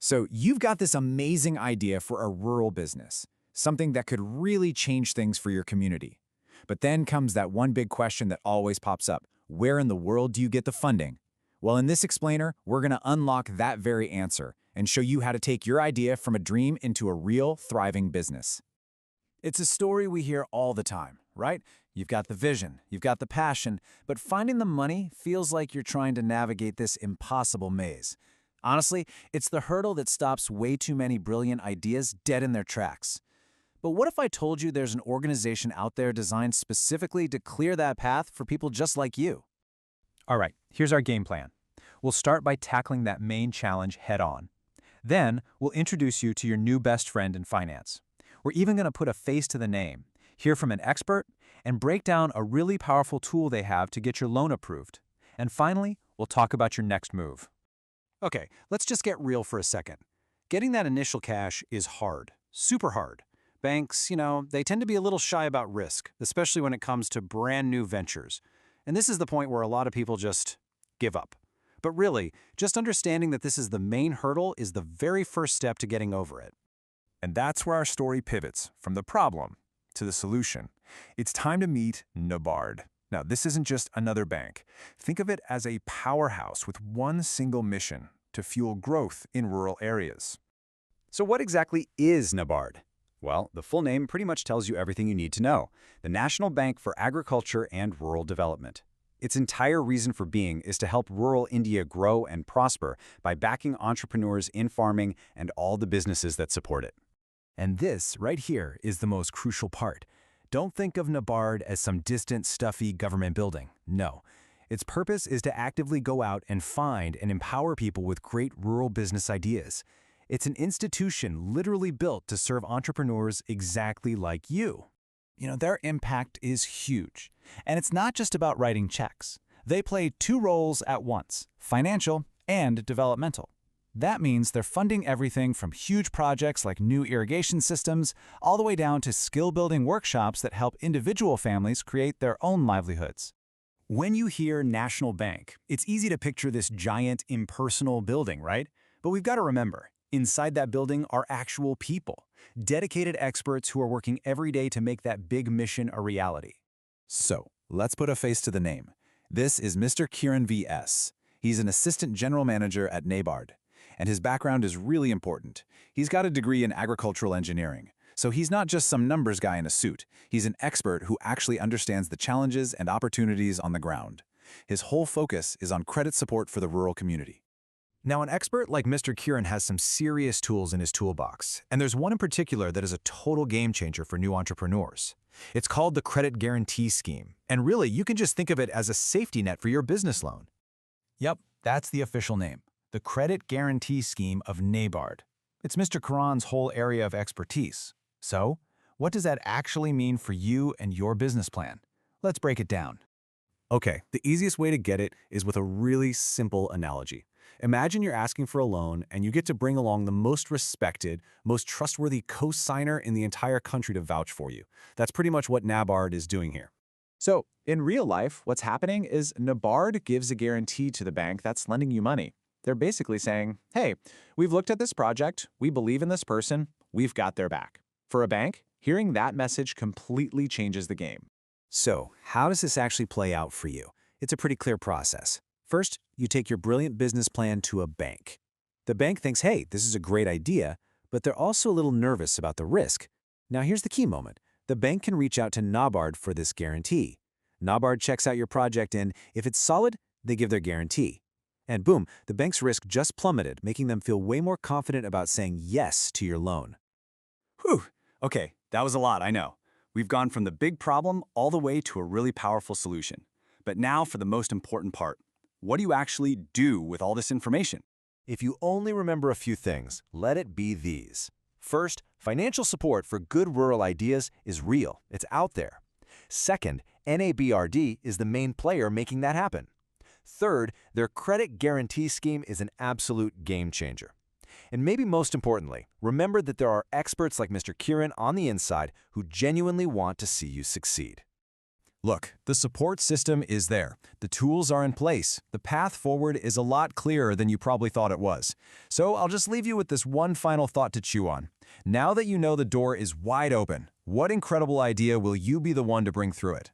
So you've got this amazing idea for a rural business, something that could really change things for your community. But then comes that one big question that always pops up. Where in the world do you get the funding? Well, in this explainer, we're going to unlock that very answer and show you how to take your idea from a dream into a real, thriving business. It's a story we hear all the time, right? You've got the vision, you've got the passion, but finding the money feels like you're trying to navigate this impossible maze. Honestly, it's the hurdle that stops way too many brilliant ideas dead in their tracks. But what if I told you there's an organization out there designed specifically to clear that path for people just like you? All right, here's our game plan. We'll start by tackling that main challenge head on. Then, we'll introduce you to your new best friend in finance. We're even going to put a face to the name, hear from an expert, and break down a really powerful tool they have to get your loan approved. And finally, we'll talk about your next move. Okay, let's just get real for a second. Getting that initial cash is hard, super hard. Banks, they tend to be a little shy about risk, especially when it comes to brand new ventures. And this is the point where a lot of people just give up. But really, just understanding that this is the main hurdle is the very first step to getting over it. And that's where our story pivots from the problem to the solution. It's time to meet NABARD. Now, this isn't just another bank. Think of it as a powerhouse with one single mission: to fuel growth in rural areas. So what exactly is NABARD? Well, the full name pretty much tells you everything you need to know: the National Bank for Agriculture and Rural Development. Its entire reason for being is to help rural India grow and prosper by backing entrepreneurs in farming and all the businesses that support it. And this, right here, is the most crucial part. Don't think of NABARD as some distant, stuffy government building. No. Its purpose is to actively go out and find and empower people with great rural business ideas. It's an institution literally built to serve entrepreneurs exactly like you. Their impact is huge. And it's not just about writing checks. They play two roles at once: financial and developmental. That means they're funding everything from huge projects like new irrigation systems all the way down to skill-building workshops that help individual families create their own livelihoods. When you hear National Bank, it's easy to picture this giant, impersonal building, right? But we've got to remember, inside that building are actual people, dedicated experts who are working every day to make that big mission a reality. So, let's put a face to the name. This is Mr. Kiran V.S. He's an assistant general manager at NABARD. And his background is really important. He's got a degree in agricultural engineering. So he's not just some numbers guy in a suit. He's an expert who actually understands the challenges and opportunities on the ground. His whole focus is on credit support for the rural community. Now, an expert like Mr. Kiran has some serious tools in his toolbox, and there's one in particular that is a total game changer for new entrepreneurs. It's called the Credit Guarantee Scheme, and really, you can just think of it as a safety net for your business loan. Yep, that's the official name. The Credit Guarantee Scheme of NABARD. It's Mr. Kiran's whole area of expertise. So, what does that actually mean for you and your business plan? Let's break it down. Okay, the easiest way to get it is with a really simple analogy. Imagine you're asking for a loan and you get to bring along the most respected, most trustworthy co-signer in the entire country to vouch for you. That's pretty much what NABARD is doing here. So, in real life, what's happening is NABARD gives a guarantee to the bank that's lending you money. They're basically saying, hey, we've looked at this project, we believe in this person, we've got their back. For a bank, hearing that message completely changes the game. So, how does this actually play out for you? It's a pretty clear process. First, you take your brilliant business plan to a bank. The bank thinks, hey, this is a great idea, but they're also a little nervous about the risk. Now here's the key moment. The bank can reach out to NABARD for this guarantee. NABARD checks out your project and, if it's solid, they give their guarantee. And boom, the bank's risk just plummeted, making them feel way more confident about saying yes to your loan. Whew, okay, that was a lot, I know. We've gone from the big problem all the way to a really powerful solution. But now for the most important part. What do you actually do with all this information? If you only remember a few things, let it be these. First, financial support for good rural ideas is real. It's out there. Second, NABRD is the main player making that happen. Third, their credit guarantee scheme is an absolute game changer. And maybe most importantly, remember that there are experts like Mr. Kiran on the inside who genuinely want to see you succeed. Look, the support system is there. The tools are in place. The path forward is a lot clearer than you probably thought it was. So I'll just leave you with this one final thought to chew on. Now that you know the door is wide open, what incredible idea will you be the one to bring through it?